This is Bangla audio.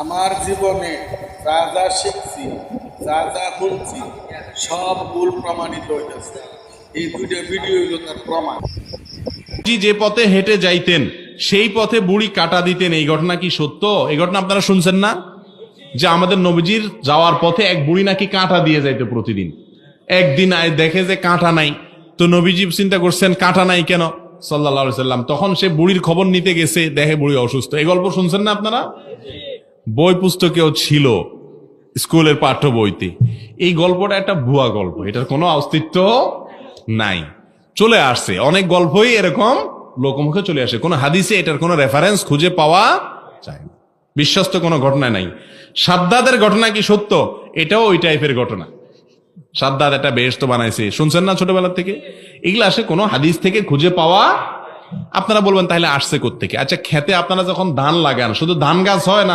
আমার জীবনে যা যা শিখছি, যা যা শুনছি, সব ভুল প্রমাণিত হইতেছে। এই দুইটা ভিডিও হইল তার প্রমাণ। যে পথে হেঁটে যাইতেন সেই পথে বুড়ি কাটা দিতেন, এই ঘটনা কি সত্য? এই ঘটনা আপনারা শুনছেন না? যে আমাদের নবীজির যাওয়ার পথে এক বুড়ি নাকি কাঁটা দিয়ে যাইতো প্রতিদিন। একদিন দেখে যে কাঁটা নাই, তো নবীজি চিন্তা করছেন কাঁটা নাই কেন, সাল্লাল্লাহু আলাইহি সাল্লাম। তখন সে বুড়ির খবর নিতে গেছে, দেখে বুড়ি অসুস্থ। এই গল্প শুনছেন না আপনারা? বই পুস্তকেও ছিল, স্কুলের পাঠ্য বইতে। এই গল্পটা একটা ভুয়া গল্প, এটার কোনো অস্তিত্ব নাই, চলে আসছে। অনেক গল্পই এরকম লোকমুখে চলে আসে, কোনো হাদিসে এটার কোনো রেফারেন্স খুঁজে পাওয়া যায় না, বিশ্বস্ত কোনো ঘটনা নাই। সাদ্দাদের ঘটনা কি সত্য? এটাও ওই টাইপের ঘটনা। সাদ্দাদ একটা বেহেশত বানাইছে, শুনছেন না ছোটবেলা থেকে? এগুলো আসে কোনো হাদিস থেকে খুঁজে পাওয়া। আপনারা বলবেন তাহলে আসছে কোত্থেকে? আচ্ছা, খেতে আপনারা যখন ধান লাগান শুধু ধান গাছ হয় না?